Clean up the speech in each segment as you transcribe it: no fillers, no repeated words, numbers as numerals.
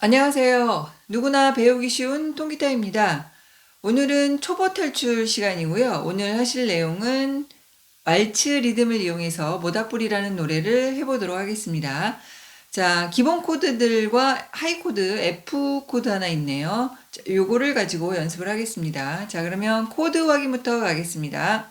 안녕하세요. 누구나 배우기 쉬운 통기타입니다. 오늘은 초보 탈출 시간이고요. 오늘 하실 내용은 왈츠 리듬을 이용해서 모닥불이라는 노래를 해보도록 하겠습니다. 자, 기본 코드들과 하이 코드, F 코드 하나 있네요. 자, 요거를 가지고 연습을 하겠습니다. 자, 그러면 코드 확인부터 가겠습니다.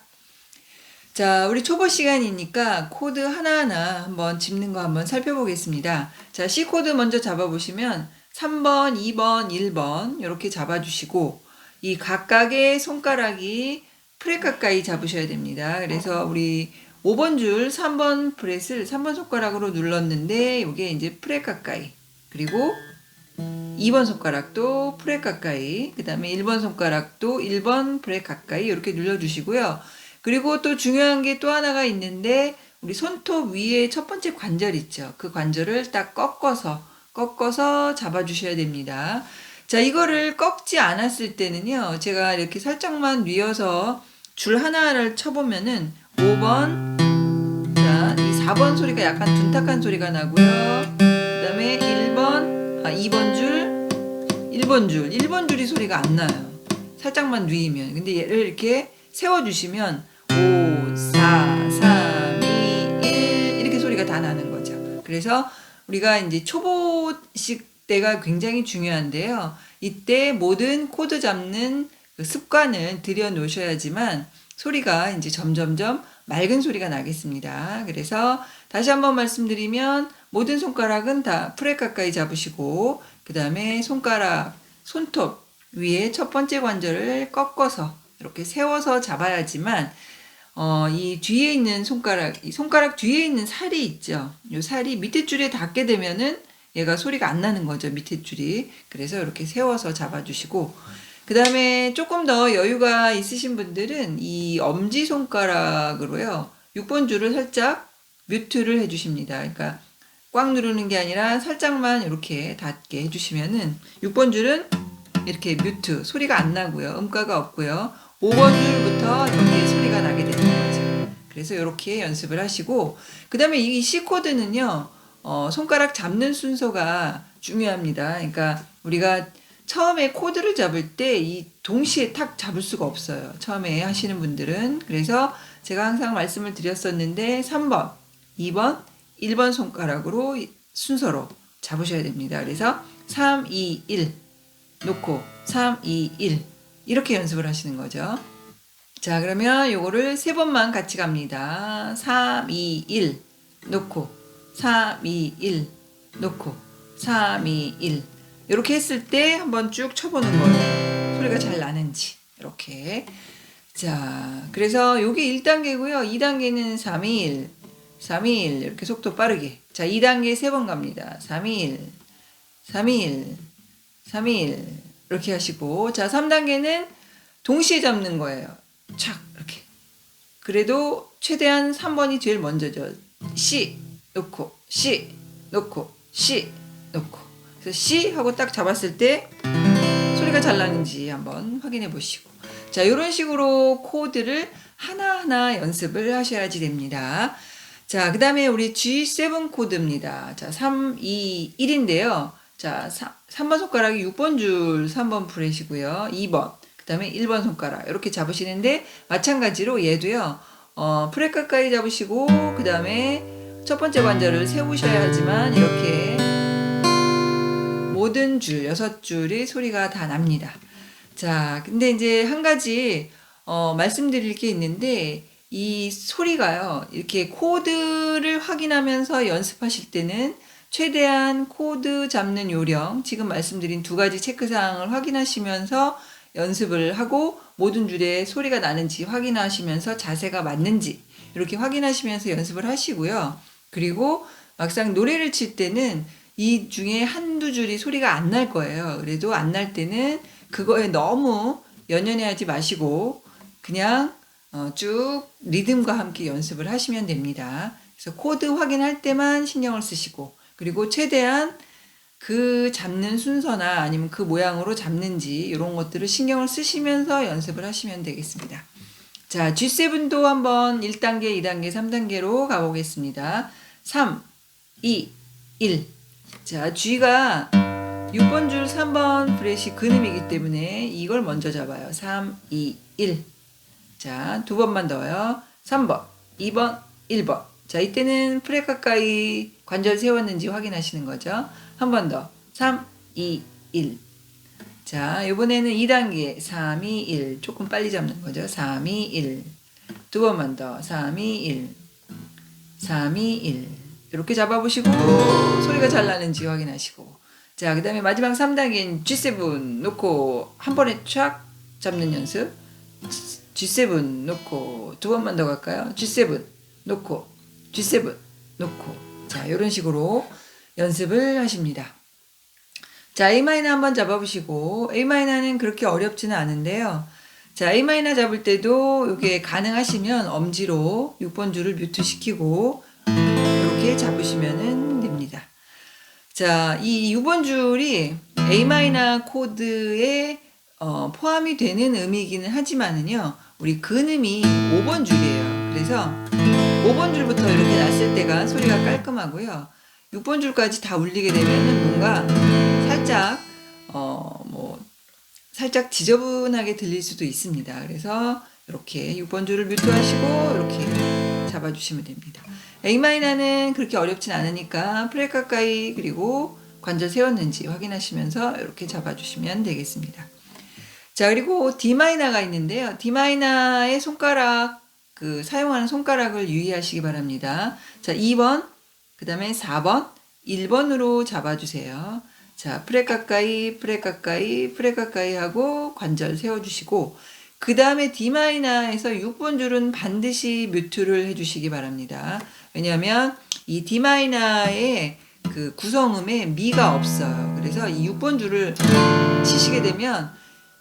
자, 우리 초보 시간이니까 코드 하나하나 한번 짚는 거 한번 살펴보겠습니다. 자, C 코드 먼저 잡아보시면 3번, 2번, 1번 이렇게 잡아주시고 이 각각의 손가락이 프렛 가까이 잡으셔야 됩니다. 그래서 우리 5번 줄 3번 프렛을 3번 손가락으로 눌렀는데 이게 이제 프렛 가까이, 그리고 2번 손가락도 프렛 가까이, 그 다음에 1번 손가락도 1번 프렛 가까이 이렇게 눌러주시고요. 그리고 또 중요한 게 또 하나가 있는데 우리 손톱 위에 첫 번째 관절 있죠. 그 관절을 딱 꺾어서 잡아주셔야 됩니다. 자, 이거를 꺾지 않았을 때는요, 제가 이렇게 살짝만 뉘어서 줄 하나를 쳐보면은 5번, 자, 이 4번 소리가 약간 둔탁한 소리가 나고요. 그 다음에 2번 줄, 1번 줄이 소리가 안 나요. 살짝만 뉘으면. 근데 얘를 이렇게 세워주시면 5, 4, 3, 2, 1 이렇게 소리가 다 나는 거죠. 그래서 우리가 이제 초보식 때가 굉장히 중요한데요. 이때 모든 코드 잡는 그 습관을 들여 놓으셔야지만 소리가 이제 점점점 맑은 소리가 나겠습니다. 그래서 다시 한번 말씀드리면 모든 손가락은 다 프렛 가까이 잡으시고, 그 다음에 손톱 위에 첫 번째 관절을 꺾어서 이렇게 세워서 잡아야지만 이 뒤에 있는 이 손가락 뒤에 있는 살이 있죠. 이 살이 밑에 줄에 닿게 되면은 얘가 소리가 안 나는 거죠. 밑에 줄이. 그래서 이렇게 세워서 잡아주시고, 그 다음에 조금 더 여유가 있으신 분들은 이 엄지손가락으로요, 6번 줄을 살짝 뮤트를 해주십니다. 그러니까 꽉 누르는 게 아니라 살짝만 이렇게 닿게 해주시면은 6번 줄은 이렇게 뮤트, 소리가 안 나고요. 음가가 없고요. 5번 줄부터 이렇게 소리가 나게 되는 거죠. 그래서 이렇게 연습을 하시고, 그 다음에 이 C 코드는요, 손가락 잡는 순서가 중요합니다. 그러니까 우리가 처음에 코드를 잡을 때 이 동시에 탁 잡을 수가 없어요. 처음에 하시는 분들은. 그래서 제가 항상 말씀을 드렸었는데 3번, 2번, 1번 손가락으로 순서로 잡으셔야 됩니다. 그래서 3, 2, 1 놓고 3, 2, 1 이렇게 연습을 하시는 거죠. 자, 그러면 요거를 세 번만 같이 갑니다. 3, 2, 1 놓고 3, 2, 1 놓고 3, 2, 1 이렇게 했을 때 한번 쭉 쳐보는 거예요. 소리가 잘 나는지 이렇게. 자, 그래서 요게 1단계고요. 2단계는 3, 2, 1 3, 2, 1 이렇게 속도 빠르게. 자, 2단계 세 번 갑니다. 3, 2, 1 3, 2, 1 3, 2, 1 이렇게 하시고, 자, 3단계는 동시에 잡는 거예요. 착 이렇게. 그래도 최대한 3번이 제일 먼저죠. C 놓고 C 놓고 C 놓고. 그래서 C 하고 딱 잡았을 때 소리가 잘 나는지 한번 확인해 보시고. 자, 이런 식으로 코드를 하나하나 연습을 하셔야지 됩니다. 자, 그 다음에 우리 G7 코드입니다. 자, 3, 2, 1인데요. 자, 3번 손가락이 6번 줄 3번 프렛이고요. 2번, 그 다음에 1번 손가락 이렇게 잡으시는데, 마찬가지로 얘도요, 프렛 가까이 잡으시고, 그 다음에 첫 번째 관절을 세우셔야 하지만 이렇게 모든 줄 6줄이 소리가 다 납니다. 자, 근데 이제 한 가지 말씀드릴 게 있는데, 이 소리가요, 이렇게 코드를 확인하면서 연습하실 때는 최대한 코드 잡는 요령, 지금 말씀드린 두 가지 체크사항을 확인하시면서 연습을 하고, 모든 줄에 소리가 나는지 확인하시면서 자세가 맞는지 이렇게 확인하시면서 연습을 하시고요. 그리고 막상 노래를 칠 때는 이 중에 한두 줄이 소리가 안 날 거예요. 그래도 안 날 때는 그거에 너무 연연해하지 마시고 그냥 쭉 리듬과 함께 연습을 하시면 됩니다. 그래서 코드 확인할 때만 신경을 쓰시고, 그리고 최대한 그 잡는 순서나 아니면 그 모양으로 잡는지 이런 것들을 신경을 쓰시면서 연습을 하시면 되겠습니다. 자, G7도 한번 1단계, 2단계, 3단계로 가보겠습니다. 3, 2, 1. 자, G가 6번 줄 3번 프렛이 근음이기 때문에 이걸 먼저 잡아요. 3, 2, 1. 자, 두 번만 더요. 3번, 2번, 1번. 자, 이때는 프렛 가까이 관절 세웠는지 확인하시는 거죠. 한 번 더. 3, 2, 1. 자, 이번에는 2단계. 3, 2, 1. 조금 빨리 잡는 거죠. 3, 2, 1. 두 번만 더. 3, 2, 1. 3, 2, 1. 이렇게 잡아보시고 소리가 잘 나는지 확인하시고. 자, 그 다음에 마지막 3단계는 G7 놓고 한 번에 촥 잡는 연습. G7 놓고 두 번만 더 갈까요? G7 놓고 G7 놓고. 자, 이런 식으로 연습을 하십니다. 자, A마이너 한번 잡아보시고. A마이너는 그렇게 어렵지는 않은데요. 자, A마이너 잡을 때도 이게 가능하시면 엄지로 6번 줄을 뮤트 시키고 이렇게 잡으시면 됩니다. 자, 이 6번 줄이 A마이너 코드에 포함이 되는 음이기는 하지만은요, 우리 근음이 5번 줄이에요. 그래서 5번 줄부터 이렇게 났을 때가 소리가 깔끔하고요. 6번 줄까지 다 울리게 되면은 뭔가 살짝 살짝 지저분하게 들릴 수도 있습니다. 그래서 이렇게 6번 줄을 뮤트하시고 이렇게 잡아주시면 됩니다. A마이너는 그렇게 어렵진 않으니까 프렛 가까이 그리고 관절 세웠는지 확인하시면서 이렇게 잡아주시면 되겠습니다. 자, 그리고 D마이너가 있는데요. D마이너의 손가락, 사용하는 손가락을 유의하시기 바랍니다. 자, 2번, 그 다음에 4번, 1번으로 잡아주세요. 자, 프렛 가까이, 프렛 가까이, 프렛 가까이 하고 관절 세워주시고, 그 다음에 D마이너에서 6번 줄은 반드시 뮤트를 해주시기 바랍니다. 왜냐하면 이 D마이너의 그 구성음에 미가 없어요. 그래서 이 6번 줄을 치시게 되면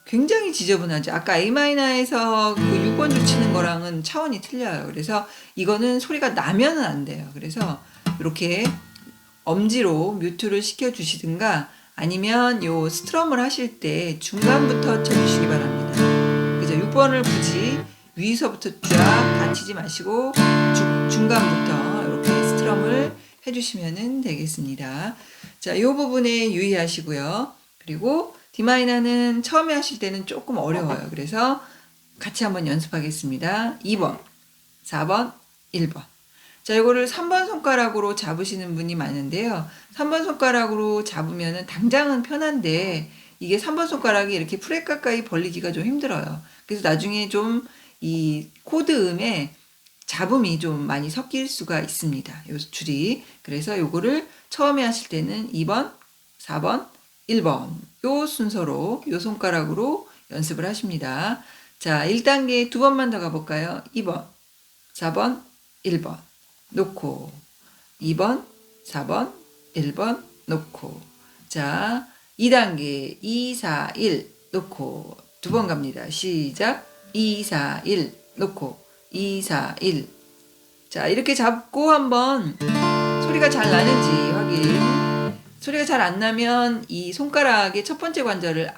굉장히 지저분하죠. 아까 A마이너에서 그 6번 줄 치는 거랑은 차원이 틀려요. 그래서 이거는 소리가 나면은 안 돼요. 그래서 이렇게 엄지로 뮤트를 시켜주시든가 아니면 요 스트럼을 하실 때 중간부터 쳐주시기 바랍니다. 그죠? 6번을 굳이 위서부터 쫙 다 치지 마시고 중간부터 이렇게 스트럼을 해주시면 되겠습니다. 자, 이 부분에 유의하시고요. 그리고 D마이너는 처음에 하실 때는 조금 어려워요. 그래서 같이 한번 연습하겠습니다. 2번, 4번, 1번. 자, 이거를 3번 손가락으로 잡으시는 분이 많은데요. 3번 손가락으로 잡으면 당장은 편한데 이게 3번 손가락이 이렇게 프렛 가까이 벌리기가 좀 힘들어요. 그래서 나중에 좀 이 코드 음에 잡음이 좀 많이 섞일 수가 있습니다. 요 줄이. 그래서 요거를 처음에 하실 때는 2번, 4번, 1번 요 순서로 요 손가락으로 연습을 하십니다. 자, 1단계 두 번만 더 가볼까요? 2번, 4번, 1번 놓고 2번, 4번, 1번 놓고. 자, 2단계 2, 4, 1 놓고 두 번 갑니다. 시작. 2, 4, 1 놓고 2, 4, 1. 자, 이렇게 잡고 한번 소리가 잘 나는지 확인. 소리가 잘 안 나면 이 손가락의 첫 번째 관절을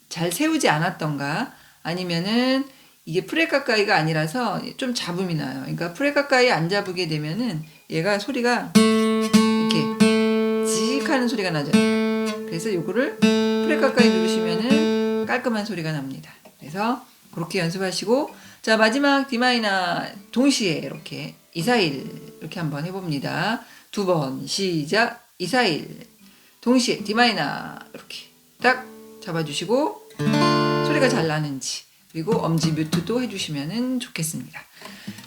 잘 세우지 않았던가 아니면은 이게 프렛 가까이가 아니라서 좀 잡음이 나요. 그러니까 프렛 가까이 안 잡게 되면은 얘가 소리가 이렇게 직 하는 소리가 나죠. 그래서 요거를 프렛 가까이 누르시면은 깔끔한 소리가 납니다. 그래서 그렇게 연습하시고, 자, 마지막 D마이너 동시에 이렇게 2, 4, 1 이렇게 한번 해봅니다. 두 번 시작. 2, 4, 1 동시에 D마이너 이렇게 딱 잡아주시고 소리가 잘 나는지 그리고 엄지 뮤트도 해주시면 좋겠습니다.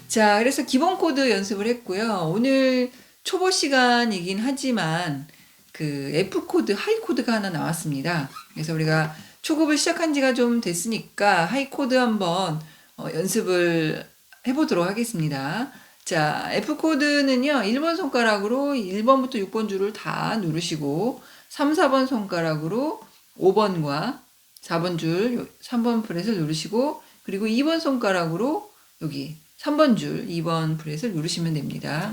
자, 그래서 기본 코드 연습을 했고요. 오늘 초보 시간이긴 하지만 그 F 코드, 하이 코드가 하나 나왔습니다. 그래서 우리가 초급을 시작한 지가 좀 됐으니까 하이 코드 한번 연습을 해보도록 하겠습니다. 자, F 코드는요, 1번 손가락으로 1번부터 6번 줄을 다 누르시고 3, 4번 손가락으로 5번과 4번 줄, 3번 프렛을 누르시고 그리고 2번 손가락으로 여기 3번 줄, 2번 프렛을 누르시면 됩니다.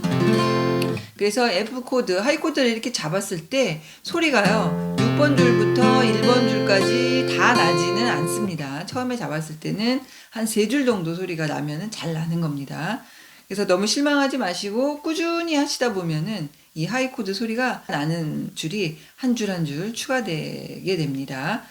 그래서 F 코드, 하이 코드를 이렇게 잡았을 때 소리가요, 6번 줄부터 1번 줄까지 다 나지는 않습니다. 처음에 잡았을 때는 한 3줄 정도 소리가 나면은 잘 나는 겁니다. 그래서 너무 실망하지 마시고 꾸준히 하시다 보면은 이 하이 코드 소리가 나는 줄이 한 줄 한 줄 추가되게 됩니다.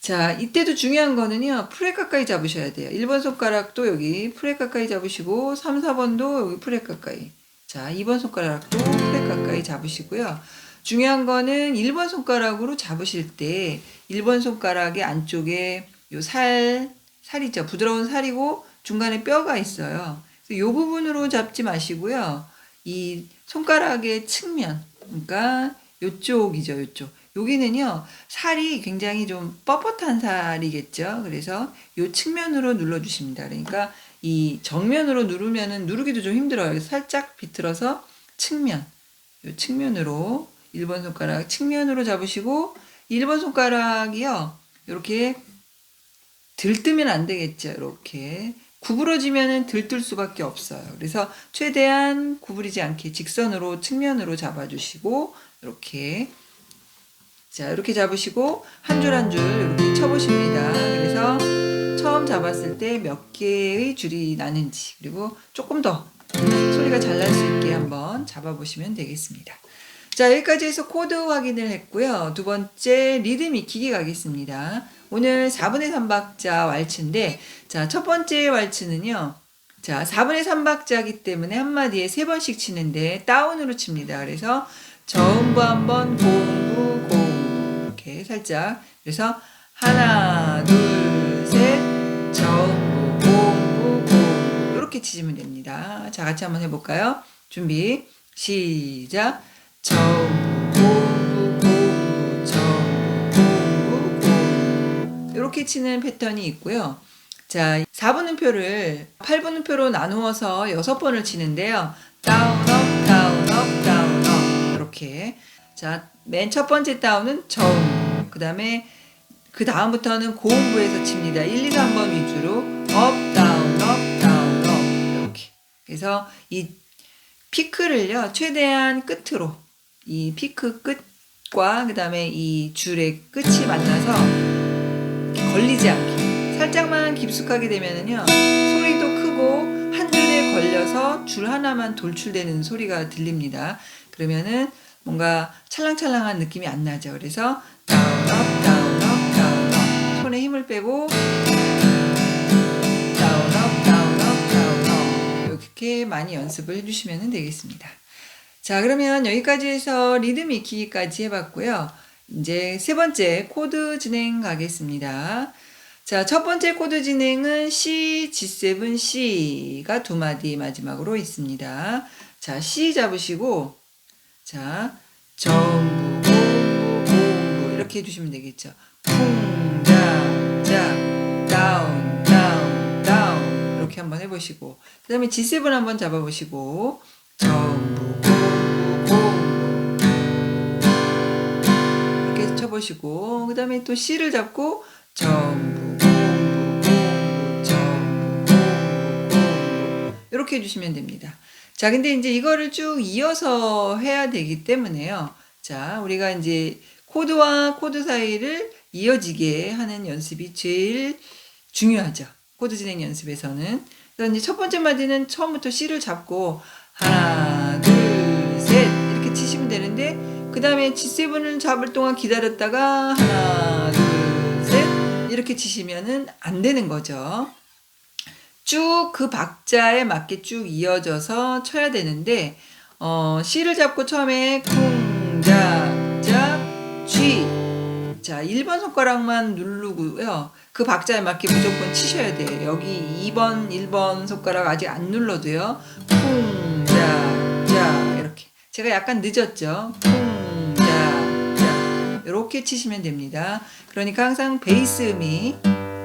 자, 이때도 중요한 거는요, 프렛 가까이 잡으셔야 돼요. 1번 손가락도 여기 프렛 가까이 잡으시고, 3, 4번도 여기 프렛 가까이. 자, 2번 손가락도 프렛 가까이 잡으시고요. 중요한 거는 1번 손가락으로 잡으실 때, 1번 손가락의 안쪽에 요 살이죠. 부드러운 살이고, 중간에 뼈가 있어요. 그래서 요 부분으로 잡지 마시고요. 이 손가락의 측면, 그러니까 요쪽이죠, 요쪽. 여기는요, 살이 굉장히 좀 뻣뻣한 살이겠죠. 그래서 요 측면으로 눌러주십니다. 그러니까 이 정면으로 누르면은 누르기도 좀 힘들어요. 그래서 살짝 비틀어서 측면, 요 측면으로 1번 손가락 측면으로 잡으시고 1번 손가락이요, 이렇게 들뜨면 안 되겠죠. 이렇게 구부러지면은 들뜰 수밖에 없어요. 그래서 최대한 구부리지 않게 직선으로 측면으로 잡아주시고 이렇게, 자, 이렇게 잡으시고 한 줄 한 줄 이렇게 쳐보십니다. 그래서 처음 잡았을 때 몇 개의 줄이 나는지, 그리고 조금 더 소리가 잘 날 수 있게 한번 잡아보시면 되겠습니다. 자, 여기까지 해서 코드 확인을 했고요. 두 번째 리듬 익히기 가겠습니다. 오늘 4분의 3박자 왈츠인데, 자, 첫 번째 왈츠는요, 자, 4분의 3박자이기 때문에 한마디에 3번씩 치는데 다운으로 칩니다. 그래서 저음부 한번, 고음부, 고음부 이렇게 살짝, 그래서 하나 둘 셋, 저음부, 고음부, 고음부 이렇게 치시면 됩니다. 자, 같이 한번 해볼까요? 준비 시작. 저음부, 고음부, 고음부, 저음부, 고음부, 고음부 이렇게 치는 패턴이 있고요. 자, 4분음표를 8분음표로 나누어서 6번을 치는데요. 다운, 업, 다운, 업, 다운, 업 이렇게. 자, 맨 첫 번째 다운은 저음, 그 다음에 그 다음부터는 고음부에서 칩니다. 1, 2, 3번 위주로 업, 다운, 업, 다운, 업 이렇게. 그래서 이 피크를요, 최대한 끝으로, 이 피크 끝과 그 다음에 이 줄의 끝이 만나서 걸리지 않게 살짝만 깊숙하게 되면은요, 소리도 크고 한 줄에 걸려서 줄 하나만 돌출되는 소리가 들립니다. 그러면은 뭔가 찰랑찰랑한 느낌이 안 나죠. 그래서 다운, 업, 다운, 업, 다운, 업 손에 힘을 빼고 다운, 업, 다운, 업, 다운, 업 이렇게 많이 연습을 해주시면 되겠습니다. 자, 그러면 여기까지 해서 리듬 익히기까지 해봤고요. 이제 세 번째 코드 진행 가겠습니다. 자, 첫 번째 코드 진행은 C, G7, C가 두 마디 마지막으로 있습니다. 자, C 잡으시고, 자, 저음부, 고음부, 고음부 이렇게 해주시면 되겠죠. 쿵, 자, 자, 다운, 다운, 다운 이렇게 한번 해보시고, 그 다음에 G7 한번 잡아보시고, 저음부, 고음부, 고음부 이렇게 쳐보시고, 그 다음에 또 C를 잡고 저음부, 고음부, 고음부, 저음부, 고음부, 고음부 이렇게 해주시면 됩니다. 자, 근데 이제 이거를 쭉 이어서 해야 되기 때문에요. 자, 우리가 이제 코드와 코드 사이를 이어지게 하는 연습이 제일 중요하죠. 코드 진행 연습에서는. 그래서 이제 첫 번째 마디는 처음부터 C를 잡고 하나, 둘, 셋 이렇게 치시면 되는데, 그 다음에 G7을 잡을 동안 기다렸다가 하나, 둘, 셋 이렇게 치시면은 안 되는 거죠. 쭉 그 박자에 맞게 쭉 이어져서 쳐야 되는데, C를 잡고 처음에 쿵, 자, 자, G. 자, 1번 손가락만 누르고요. 그 박자에 맞게 무조건 치셔야 돼요. 여기 2번, 1번 손가락 아직 안 눌러도요. 쿵, 자, 자, 이렇게. 제가 약간 늦었죠. 쿵, 자, 자. 이렇게 치시면 됩니다. 그러니까 항상 베이스 음이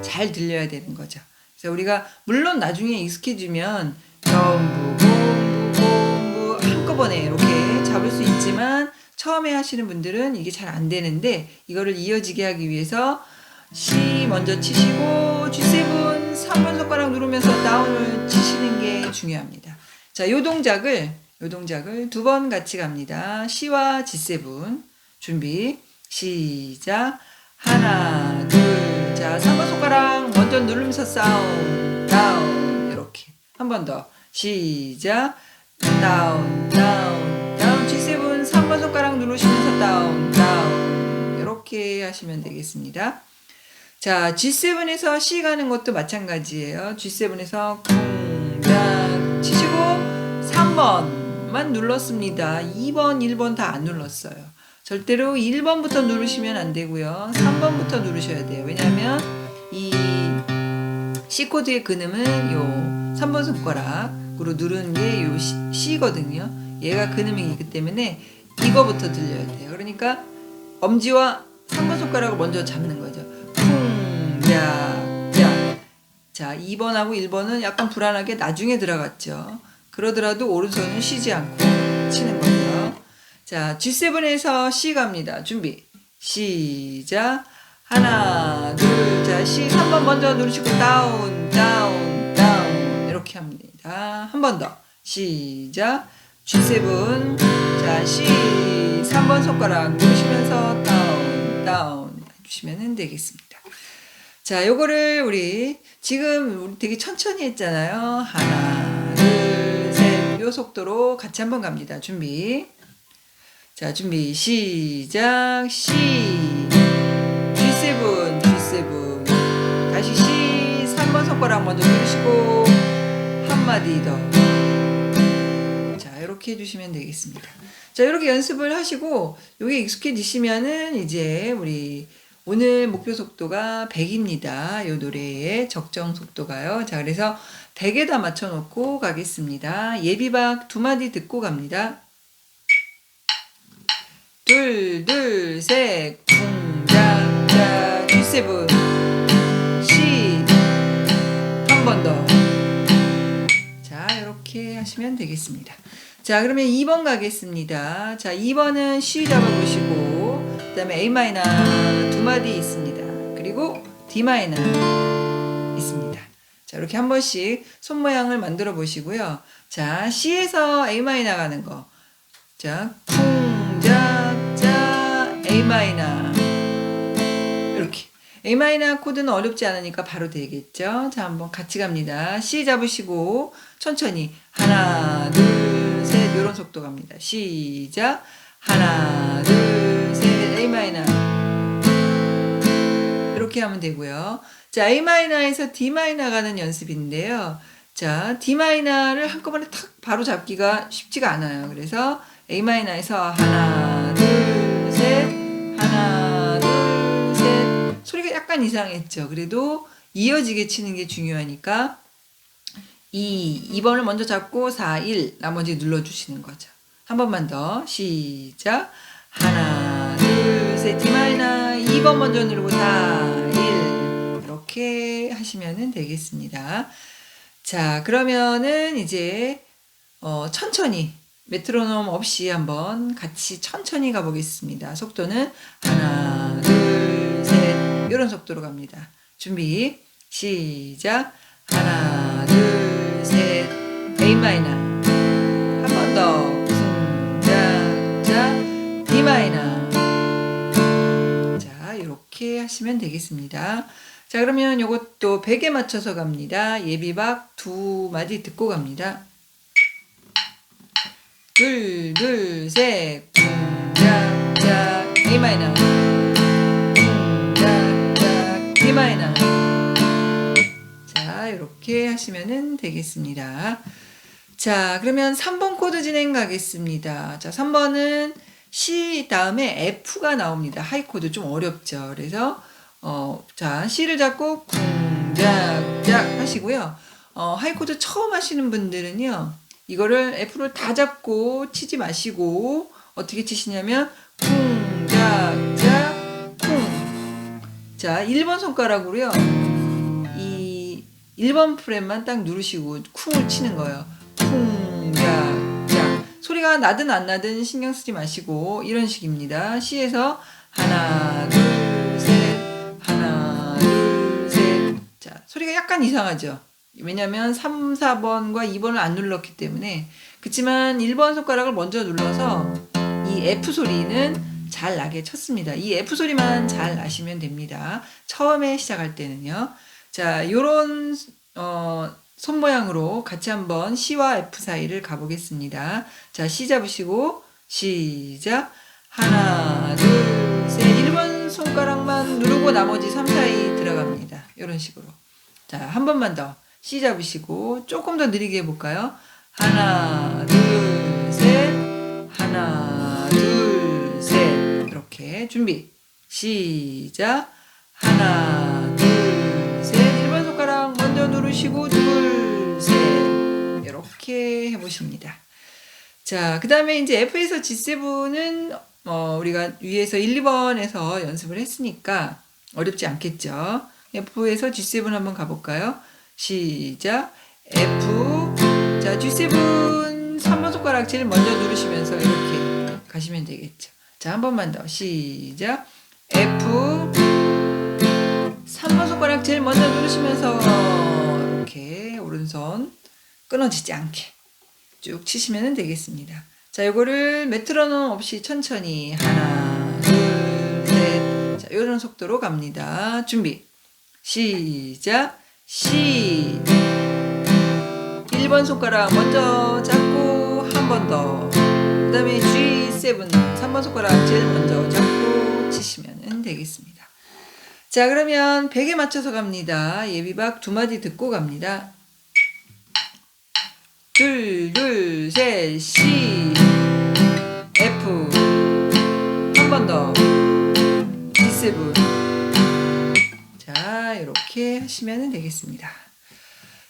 잘 들려야 되는 거죠. 그래서 우리가 물론 나중에 익숙해지면 저음부, 고음부, 고음부 한꺼번에 이렇게 잡을 수 있지만 처음에 하시는 분들은 이게 잘 안 되는데, 이거를 이어지게 하기 위해서 C 먼저 치시고 G7 3번 손가락 누르면서 다운을 치시는 게 중요합니다. 자, 요 동작을 두 번 같이 갑니다. C와 G7 준비 시작. 하나 둘, 자, 3번 손가락 먼저 누르면서 다운, 다운 이렇게 한 번 더 시작. 다운, 다운, 다운. G7 하시면 되겠습니다. 자, G7에서 C 가는 것도 마찬가지예요. G7에서 쿵짝 치시고 3번만 눌렀습니다. 2번, 1번 다 안 눌렀어요. 절대로 1번부터 누르시면 안 되고요. 3번부터 누르셔야 돼요. 왜냐하면 이 C코드의 근음은 요 3번 손가락으로 누르는 게 요 C거든요. 얘가 근음이기 때문에 이거부터 들려야 돼요. 그러니까 엄지와 3번 손가락을 먼저 잡는 거죠. 쿵짝짝. 자, 2번하고 1번은 약간 불안하게 나중에 들어갔죠. 그러더라도 오른손은 쉬지 않고 치는 거죠. 자, G7에서 C 갑니다. 준비. 시작. 하나, 둘, 자, C 3번 먼저 누르시고 다운, 다운, 다운. 이렇게 합니다. 한 번 더. 시작. G7. 자, C 3번 손가락 누르시면서 다운, 다운 해주시면 되겠습니다. 자, 요거를 우리 지금 되게 천천히 했잖아요. 하나, 둘, 셋. 요 속도로 같이 한번 갑니다. 준비. 자, 준비. 시작. C. G7, G7. 다시 C 3번 손가락 먼저 누르시고 한마디 더. 자, 이렇게 해주시면 되겠습니다. 자, 이렇게 연습을 하시고 요게 익숙해지시면은 이제 우리 오늘 목표 속도가 100입니다. 요 노래의 적정 속도가요. 자, 그래서 100에다 맞춰놓고 가겠습니다. 예비박 2마디 듣고 갑니다. 둘, 둘, 셋, 쿵짝짝, G7, C, 한 번 더. 자, 이렇게 하시면 되겠습니다. 자, 그러면 2번 가겠습니다. 자, 2번은 C 잡아보시고, 그 다음에 A 마이너 2마디 있습니다. 그리고 D 마이너 있습니다. 자, 이렇게 한 번씩 손 모양을 만들어 보시고요. 자, C에서 A 마이너 가는 거. 자, 쿵짝짝, A 마이너. 이렇게. A 마이너 코드는 어렵지 않으니까 바로 되겠죠. 자, 한번 같이 갑니다. C 잡으시고, 천천히. 하나, 둘, 셋. 이런 속도 갑니다. 시작. 하나, 둘, 셋. A 마이너. 이렇게 하면 되고요. 자, A 마이너에서 D 마이너 가는 연습인데요. 자, D 마이너를 한꺼번에 탁 바로 잡기가 쉽지가 않아요. 그래서 A 마이너에서 하나, 둘, 셋. 하나, 둘, 셋. 소리가 약간 이상했죠. 그래도 이어지게 치는 게 중요하니까 2번을 먼저 잡고 4, 1 나머지 눌러주시는 거죠. 한 번만 더. 시작. 하나, 둘, 셋. D 마이너 2번 먼저 누르고 4, 1 이렇게 하시면 되겠습니다. 자, 그러면은 이제 천천히 메트로놈 없이 한번 같이 천천히 가보겠습니다. 속도는 하나, 둘, 셋 이런 속도로 갑니다. 준비 시작. 하나, 둘, 셋. A 마이너 한 번 더. 쿵짝짝 D 마이너. 자, 이렇게 하시면 되겠습니다. 자, 그러면 요것도 100에 맞춰서 갑니다. 예비박 2마디 듣고 갑니다. 둘, 둘, 셋. 쿵짝짝 A 마이너. 쿵짝짝 D 마이너. 자, 이렇게 하시면 되겠습니다. 자, 그러면 3번 코드 진행 가겠습니다. 자, 3번은 C 다음에 F가 나옵니다. 하이 코드 좀 어렵죠. 그래서 자, C를 잡고 쿵짝짝 하시고요. 하이 코드 처음 하시는 분들은요. 이거를 F를 다 잡고 치지 마시고 어떻게 치시냐면 쿵짝짝 쿵. 자, 1번 손가락으로요. 이 1번 프렛만 딱 누르시고 쿵을 치는 거예요. 쿵짝짝. 소리가 나든 안 나든 신경 쓰지 마시고 이런 식입니다. C에서 하나, 둘, 셋. 하나, 둘, 셋. 자, 소리가 약간 이상하죠. 왜냐면 3, 4번과 2번을 안 눌렀기 때문에. 그렇지만 1번 손가락을 먼저 눌러서 이 F 소리는 잘 나게 쳤습니다. 이 F 소리만 잘 나시면 됩니다. 처음에 시작할 때는요. 자, 요런 손 모양으로 같이 한번 C와 F 사이를 가보겠습니다. 자, C 잡으시고 시작. 하나, 둘, 셋. 1번 1번 손가락만 누르고 나머지 3, 4이 들어갑니다. 이런 식으로. 자, 한 번만 더 C 잡으시고 조금 더 느리게 해볼까요? 하나, 둘, 셋. 하나, 둘, 셋. 이렇게 준비. 시작. 하나, 둘, 셋. 1번 손가락 먼저 누르시고 둘, 셋. 이렇게 해보십니다. 자, 그 다음에 이제 F에서 G7은 우리가 위에서 1, 2번에서 연습을 했으니까 어렵지 않겠죠. F에서 G7 한번 가볼까요? 시작. F. 자, G7 3번 손가락 제일 먼저 누르시면서 이렇게 가시면 되겠죠. 자, 한 번만 더. 시작. F. 3번 손가락 제일 먼저 누르시면서 이렇게 오른손 끊어지지 않게 쭉 치시면 되겠습니다. 자, 요거를 메트로놈 없이 천천히 하나, 둘, 셋. 자, 요런 속도로 갑니다. 준비. 시작. C. 1번 손가락 먼저 잡고 한 번 더. 그 다음에 G7 3번 손가락 제일 먼저 잡고 치시면 되겠습니다. 자, 그러면 100에 맞춰서 갑니다. 예비박 2마디 듣고 갑니다. 둘, 둘, 셋, C, F. 한 번 더. G7. 자, 이렇게 하시면 되겠습니다.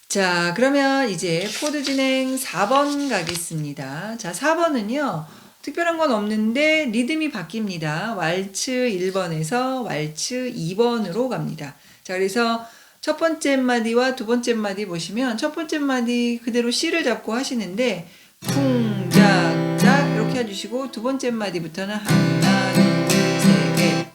자, 그러면 이제 코드 진행 4번 가겠습니다. 자, 4번은요. 특별한 건 없는데 리듬이 바뀝니다. 왈츠 1번에서 왈츠 2번으로 갑니다. 자, 그래서 첫 번째 마디와 두 번째 마디 보시면 첫 번째 마디 그대로 C를 잡고 하시는데 쿵짝짝 이렇게 해주시고 두 번째 마디부터는 하나, 둘, 셋,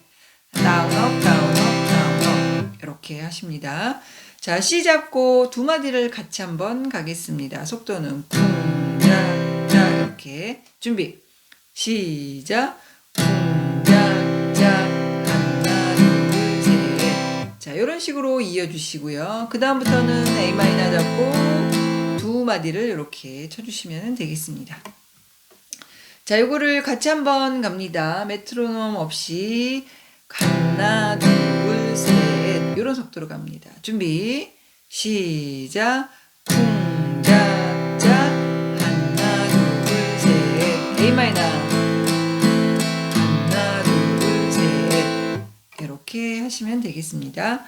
다운업, 다운업, 다운업 이렇게 하십니다. 자, C 잡고 두 마디를 같이 한번 가겠습니다. 속도는 쿵짝짝 이렇게 준비. 시작. 쿵짝짝 하나, 둘, 셋. 자, 이런 식으로 이어주시고요. 그 다음부터는 A 마이너 잡고 두 마디를 이렇게 쳐주시면 되겠습니다. 자, 요거를 같이 한번 갑니다. 메트로놈 없이 하나, 둘, 셋. 이런 속도로 갑니다. 준비. 시작. 쿵짝짝 하나, 둘, 셋. A 마이너. 하나, 둘, 셋. 이렇게 하시면 되겠습니다.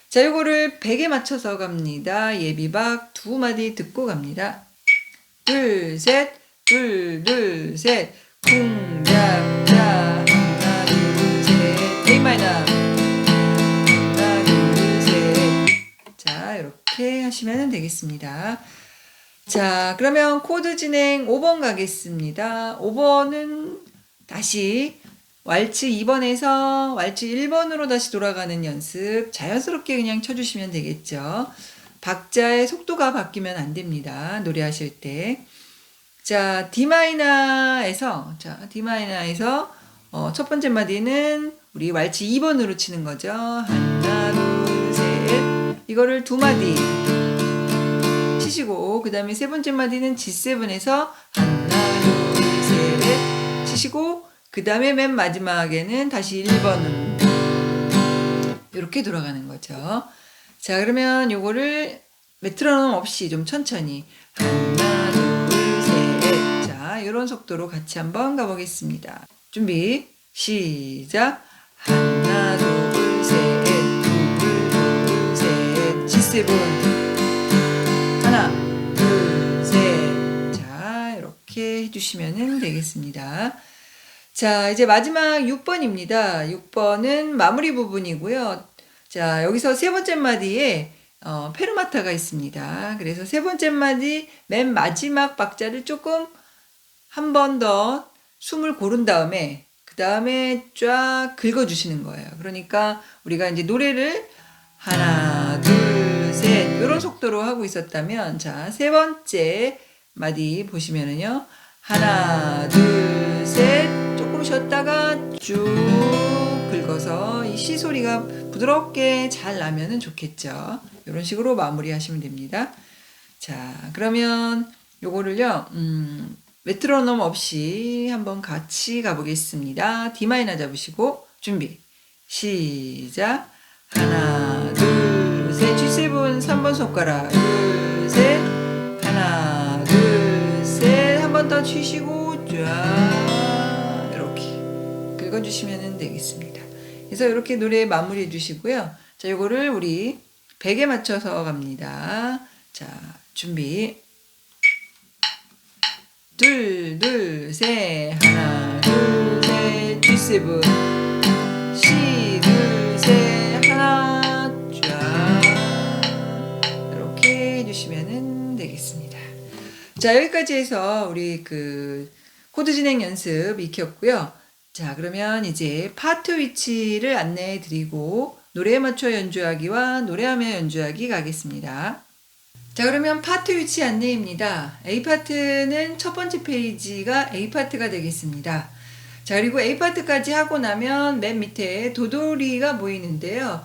자, 요거를 100에 맞춰서 갑니다. 예비박 2마디 듣고 갑니다. 둘, 셋. 둘, 둘, 셋. 쿵짝짝 하나, 둘, 셋. A 마이너. 하나, 둘, 셋. 자, 이렇게 하시면 되겠습니다. 자, 그러면 코드 진행 5번 가겠습니다. 5번은 다시 왈츠 2번에서 왈츠 1번으로 다시 돌아가는 연습 자연스럽게 그냥 쳐주시면 되겠죠. 박자의 속도가 바뀌면 안 됩니다. 노래하실 때. 자, D마이너에서 첫 번째 마디는 우리 왈츠 2번으로 치는 거죠. 하나, 둘, 셋. 이거를 두 마디 치시고, 그 다음에 세 번째 마디는 G7에서 하나, 둘, 셋 치시고, 그 다음에 맨 마지막에는 다시 1번은 이렇게 돌아가는 거죠. 자, 그러면 요거를 메트로놈 없이 좀 천천히 하나, 둘, 셋. 자, 이런 속도로 같이 한번 가보겠습니다. 준비. 시작. 하나, 둘, 셋. 둘, 둘, 셋. G7. 하나, 둘, 셋. 자, 이렇게 해주시면 되겠습니다. 자, 이제 마지막 6번입니다. 6번은 마무리 부분이고요. 자, 여기서 세 번째 마디에 페르마타가 있습니다. 그래서 세 번째 마디 맨 마지막 박자를 조금 한 번 더 숨을 고른 다음에 그 다음에 쫙 긁어주시는 거예요. 그러니까 우리가 이제 노래를 하나, 둘, 셋 이런 속도로 하고 있었다면 자, 세 번째 마디 보시면은요. 하나, 둘, 셋 조금 쉬었다가 쭉 긁어서 이 시 소리가 부드럽게 잘 나면은 좋겠죠. 이런 식으로 마무리 하시면 됩니다. 자, 그러면 요거를요, 메트로놈 없이 한번 같이 가보겠습니다. D 마이너 잡으시고, 준비. 시작. 하나, 둘, 셋. G7 3번 손가락. 둘, 셋. 하나, 둘, 셋. 한 번 더 치시고 쫙 이렇게 긁어주시면 되겠습니다. 그래서 이렇게 노래 마무리해 주시고요. 자, 요거를 우리 100에 맞춰서 갑니다. 자, 준비. 둘, 둘, 셋. 하나, 둘, 셋. G7. 시, 둘, 셋. 하나, 쫙. 이렇게 해주시면 되겠습니다. 자, 여기까지 해서 우리 코드 진행 연습 익혔고요. 자, 그러면 이제 파트 위치를 안내해 드리고 노래에 맞춰 연주하기와 노래하며 연주하기 가겠습니다. 자, 그러면 파트 위치 안내입니다. A파트는 첫 번째 페이지가 A파트가 되겠습니다. 자, 그리고 A파트까지 하고 나면 맨 밑에 도돌이가 보이는데요.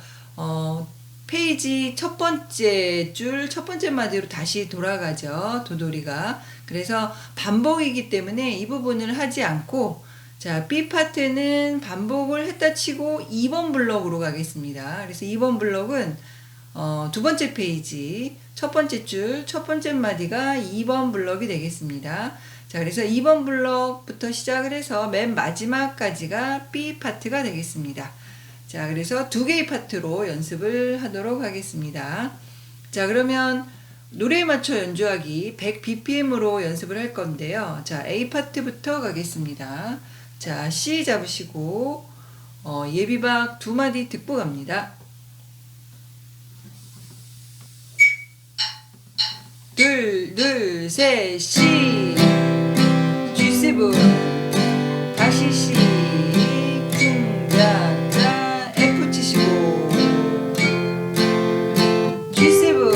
페이지 첫 번째 줄, 첫 번째 마디로 다시 돌아가죠. 도돌이가. 그래서 반복이기 때문에 이 부분을 하지 않고, 자, B파트는 반복을 했다 치고 2번 블럭으로 가겠습니다. 그래서 2번 블럭은 두 번째 페이지, 첫 번째 줄, 첫 번째 마디가 2번 블럭이 되겠습니다. 자, 그래서 2번 블럭부터 시작을 해서 맨 마지막까지가 B파트가 되겠습니다. 자, 그래서 두 개의 파트로 연습을 하도록 하겠습니다. 자, 그러면 노래에 맞춰 연주하기 100bpm으로 연습을 할 건데요. 자, A파트부터 가겠습니다. 자, C 잡으시고 예비박 두 마디 듣고 갑니다. 둘, 둘, 셋, C, G7, 다시 C, 쿵짝짝, F 치시고, G7,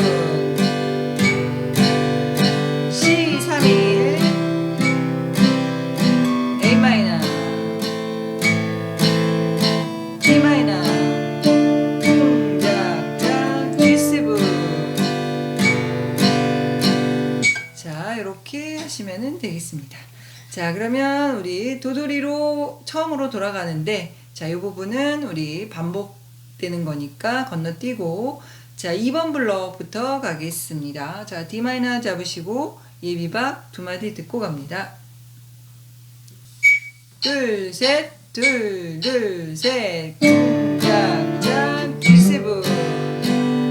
C, 3일, A 마이너, D 마이너, 쿵짝짝, G7. 자, 이렇게 하시면 되겠습니다. 자, 그러면 우리 도돌이로 처음으로 돌아가는데, 자, 이 부분은 우리 반복되는 거니까 건너뛰고, 자, 2번 블럭부터 가겠습니다. 자, D 마이너 잡으시고 예비박 두 마디 듣고 갑니다. 둘, 셋, 둘, 둘, 셋, 쿵짝짝, G7,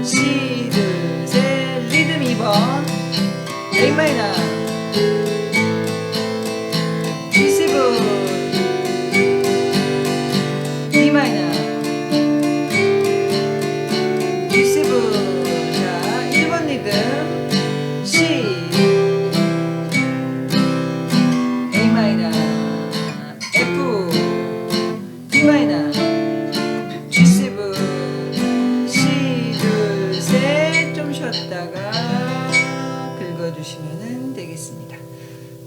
C, 둘, 셋, 리듬 2번, A 마이너, G7, D 마이너, G7. 자, 1번 리듬, C, A 마이너, F, D 마이너, G7, C, 둘, 셋. 좀 쉬었다가 긁어주시면 되겠습니다.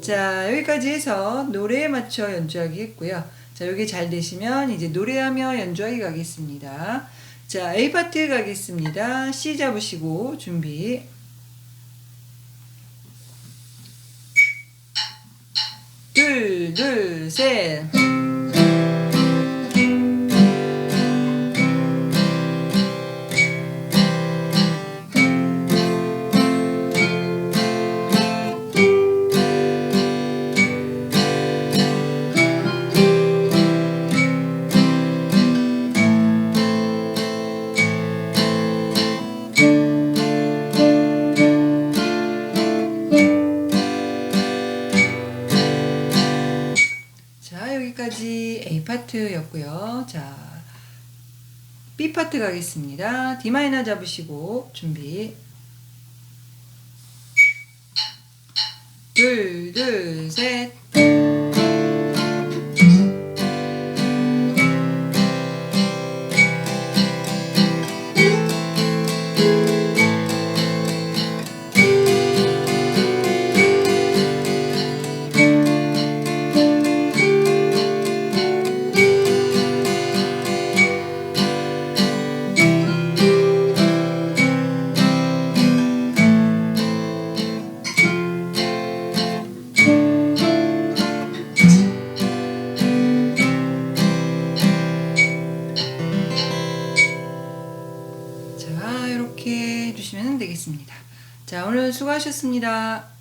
자, 여기까지 해서 노래에 맞춰 연주하기 했고요. 자, 여기 잘 되시면 이제 노래하며 연주하기 가겠습니다. 자, A파트 가겠습니다. C 잡으시고 준비. 둘, 둘, 셋. 여기까지 A파트였고요. 자, B파트 가겠습니다. D 마이너 잡으시고 준비. 둘, 둘, 셋. 되겠습니다. 자, 오늘 수고하셨습니다.